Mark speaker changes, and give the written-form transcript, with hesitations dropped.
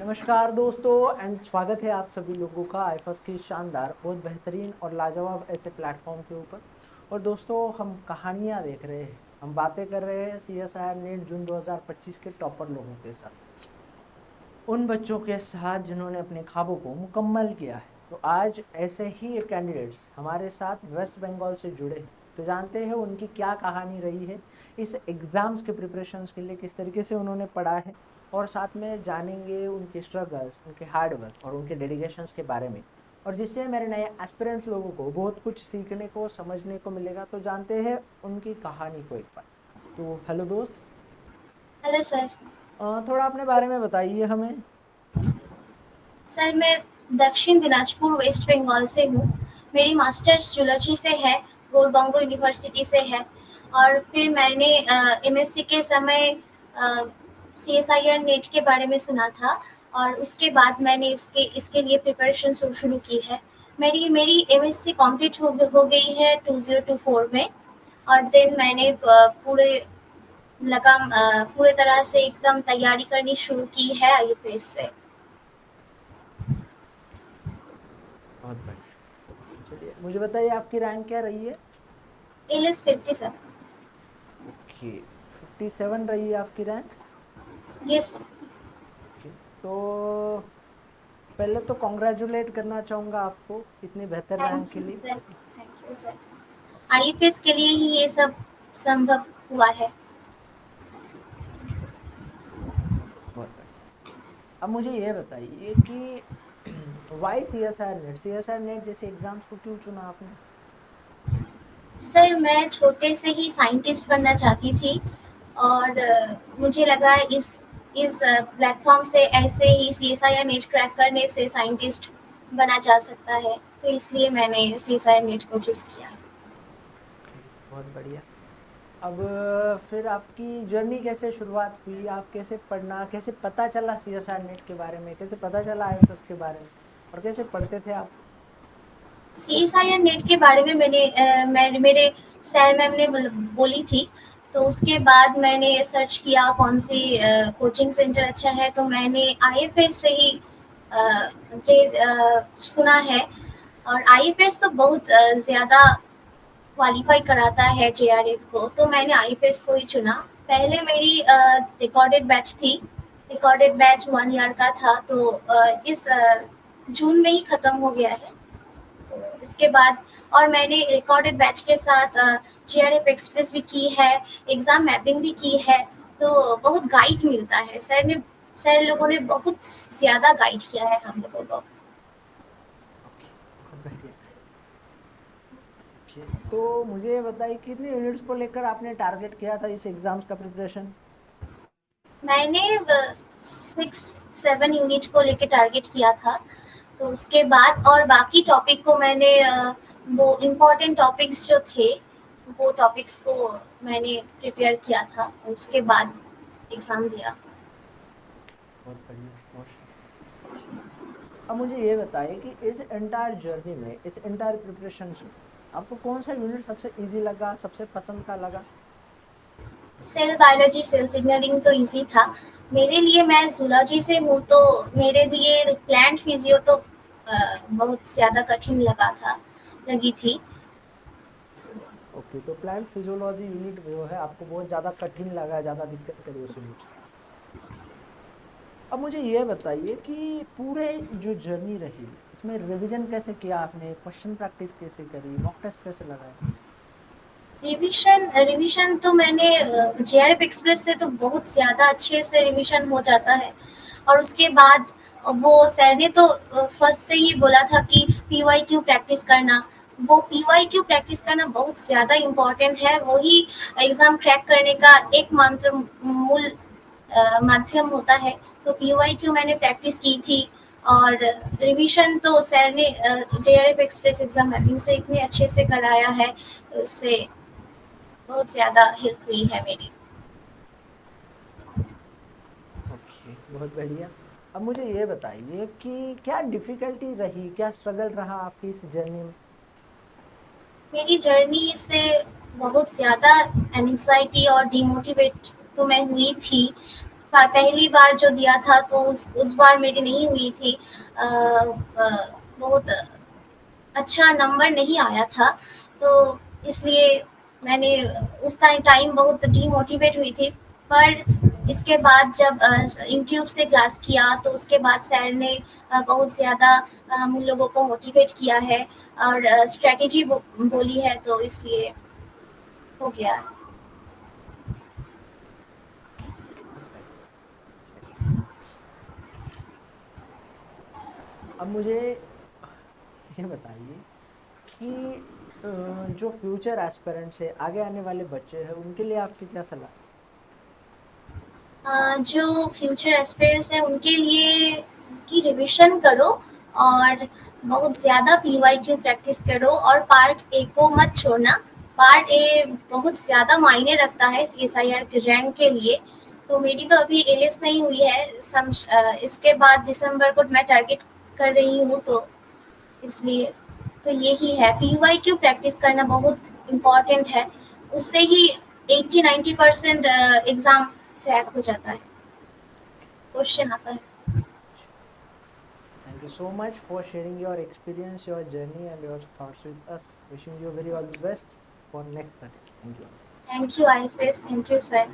Speaker 1: नमस्कार दोस्तों एंड स्वागत है आप सभी लोगों का आईफस की शानदार बहुत बेहतरीन और लाजवाब ऐसे प्लेटफॉर्म के ऊपर। और दोस्तों हम कहानियां देख रहे हैं, हम बातें कर रहे हैं सीएसआईआर नीट जून 2025 के टॉपर लोगों के साथ, उन बच्चों के साथ जिन्होंने अपने ख्वाबों को मुकम्मल किया है। तो आज ऐसे ही एक कैंडिडेट्स हमारे साथ वेस्ट बंगाल से जुड़े हैं। तो जानते हैं उनकी क्या कहानी रही है इस एग्ज़ाम्स के प्रिपरेशंस के लिए, किस तरीके से उन्होंने पढ़ा है, और साथ में जानेंगे उनके स्ट्रगल्स, उनके हार्ड वर्क और उनके डेडिकेशंस के बारे में, और जिससे मेरे नए एस्पिरेंट्स लोगों को बहुत कुछ सीखने को समझने को मिलेगा। तो जानते हैं उनकी कहानी को एक बार। तो हेलो दोस्त,
Speaker 2: हेलो सर।
Speaker 1: थोड़ा अपने बारे में बताइए हमें।
Speaker 2: सर मैं दक्षिण दिनाजपुर वेस्ट बंगाल से हूँ। मेरी मास्टर्स जूलॉजी से है, गौरबंगो यूनिवर्सिटी से है। और फिर मैंने एमएससी के समय सीएसआईआर नेट के बारे में सुना था, और उसके बाद मैंने इसके इसके लिए प्रिपरेशन शुरू की है। मेरी मेरी एमएससी कंप्लीट हो गई है 2024 में। और देन मैंने पूरे तरह से एकदम तैयारी करनी शुरू की है आईएफएस से।
Speaker 1: बहुत बढ़िया। चलिए मुझे बताइए आपकी रैंक क्या रही है।
Speaker 2: एलएस 57।
Speaker 1: ओके, 57 रही है आपकी रैंक।
Speaker 2: यस।
Speaker 1: ओके, तो पहले तो कॉन्ग्रेचुलेट करना चाहूँगा आपको इतनी बेहतर रैंक
Speaker 2: थैंक
Speaker 1: के
Speaker 2: यू
Speaker 1: लिए।
Speaker 2: Sir, thank you sir.
Speaker 1: Okay,
Speaker 2: IFS के लिए ही ये सब संभव हुआ है।
Speaker 1: बहुत बढ़िया। अब मुझे ये बताइए कि Y C S R NET जैसे एग्जाम्स को क्यों चुना आपने।
Speaker 2: सर मैं छोटे से ही साइंटिस्ट बनना चाहती थी, और मुझे लगा इस प्लेटफॉर्म से ऐसे ही सीएसआईआर नेट क्रैक करने से साइंटिस्ट बना जा सकता है। तो इसलिए मैंने सीएसआईआर नेट को चूज़ किया है।
Speaker 1: ओके, बहुत बढ़िया। अब फिर आपकी जर्नी कैसे शुरुआत हुई, आप कैसे पढ़ना, कैसे पता चला सीएसआर नेट के बारे में, कैसे पता चला आईएफएस के बारे में, और कैसे पढ़ते थे आप।
Speaker 2: सीएसआईआर नेट के बारे में मेरे सर मैम ने बोली थी। तो उसके बाद मैंने सर्च किया कौन सी कोचिंग सेंटर अच्छा है, तो मैंने आईएफएस से ही सुना है। और आईएफएस तो बहुत ज़्यादा क्वालिफाई कराता है जेआरएफ को, तो मैंने आईएफएस को ही चुना। पहले मेरी रिकॉर्डेड बैच थी। रिकॉर्डेड बैच 1 ईयर का था, तो इस जून में ही ख़त्म हो गया है। तो इसके बाद और मैंने रिकॉर्डेड बैच के साथ जेआरएफ एक्सप्रेस भी की है, एग्ज़ाम मैपिंग भी की है। तो बहुत गाइड मिलता है, सर लोगों ने बहुत ज़्यादा गाइड किया है हम लोगों को।
Speaker 1: ओके, बहुत बढ़िया। ओके, तो मुझे ये बताइए कितने यूनिट्स को लेकर आपने टारगेट किया था इस एग्जाम्स का प्रिपरेशन।
Speaker 2: मैंने 6-7 यूनिट को लेके टारगेट किया था। तो उसके बाद और बाकी टॉपिक को मैंने वो इम्पोर्टेंट टॉपिक्स जो थे, वो टॉपिक्स को मैंने प्रिपेयर किया था, और उसके बाद एग्ज़ाम दिया।
Speaker 1: बहुत बढ़िया, बहुत शानदार। अब मुझे ये बताइए कि इस एंटायर जर्नी में, इस एंटायर प्रिपरेशंस में आपको कौन सा यूनिट सबसे इजी लगा, सबसे पसंद का लगा।
Speaker 2: सेल बायोलॉजी, सेल सिग्नलिंग तो इजी था मेरे लिए। मैं जूलॉजी से हूँ, तो मेरे लिए प्लांट फिजियो तो बहुत ज़्यादा कठिन लगी थी।
Speaker 1: ओके, तो प्लांट फिजियोलॉजी यूनिट जो है आपको बहुत ज़्यादा कठिन लगा, ज़्यादा दिक्कत करी उस यूनिट। अब मुझे ये बताइए कि पूरे जो जर्नी रही इसमें रिवीजन कैसे किया आपने, क्वेश्चन प्रैक्टिस कैसे करी, मॉक टेस्ट कैसे लगाए।
Speaker 2: रिविजन रिविजन तो मैंने जेआरएफ एक्सप्रेस से तो बहुत ज़्यादा अच्छे से रिविजन हो जाता है। और उसके बाद वो सर ने तो फर्स्ट से ही बोला था कि पीवाई क्यू प्रैक्टिस करना। वो पीवाई क्यू प्रैक्टिस करना बहुत ज़्यादा इम्पोर्टेंट है, वही एग्ज़ाम क्रैक करने का एकमात्र मूल माध्यम होता है। तो पीवाई क्यू मैंने प्रैक्टिस की थी। और रिवीजन तो सर ने जेआरएफ एक्सप्रेस एग्ज़ाम मैपिंग से इतने अच्छे से कराया है, तो इससे बहुत ज़्यादा हेल्प हुई है मेरी।
Speaker 1: ओके, बहुत बढ़िया। अब मुझे ये बताइए कि क्या डिफिकल्टी रही, क्या स्ट्रगल रहा आपकी इस जर्नी में।
Speaker 2: मेरी जर्नी से बहुत ज़्यादा एंग्जाइटी और डिमोटिवेट तो मैं हुई थी। पहली बार जो दिया था तो उस बार मेरी नहीं हुई थी। बहुत अच्छा नंबर नहीं आया था, तो इसलिए मैंने उस टाइम बहुत डीमोटिवेट हुई थी। पर इसके बाद जब यूट्यूब से क्लास किया तो उसके बाद सर ने बहुत ज़्यादा हम लोगों को मोटिवेट किया है और स्ट्रैटेजी बोली है, तो इसलिए हो गया।
Speaker 1: बेहतर। चलिए, अब मुझे ये बताइए कि जो फ्यूचर एस्पिरेंट्स है, आगे आने वाले बच्चे हैं, उनके लिए आपकी क्या सलाह है?
Speaker 2: जो फ्यूचर एस्पिरेंट्स हैं उनके लिए कि रिविज़न करो और बहुत ज़्यादा पीवाईक्यू प्रैक्टिस करो और पार्ट ए को मत छोड़ना। पार्ट ए बहुत ज़्यादा मायने रखता है सीएसआईआर के रैंक के लिए। तो मेरी तो अभी एलिस नहीं हुई है, इसके बाद दिसंबर को मैं टारगेट कर रही हूँ, तो इसलिए तो यही है, पीवाईक्यू प्रैक्टिस करना बहुत इम्पोर्टेंट है। उससे ही 80-90% एग्ज़ाम क्रैक हो जाता है, क्वेश्चन आता है।
Speaker 1: Thank you so much for sharing your experience, your journey, and your thoughts with us. Wishing you very all the best for next study. Thank you once again.
Speaker 2: Thank you आईफेस, thank you sir.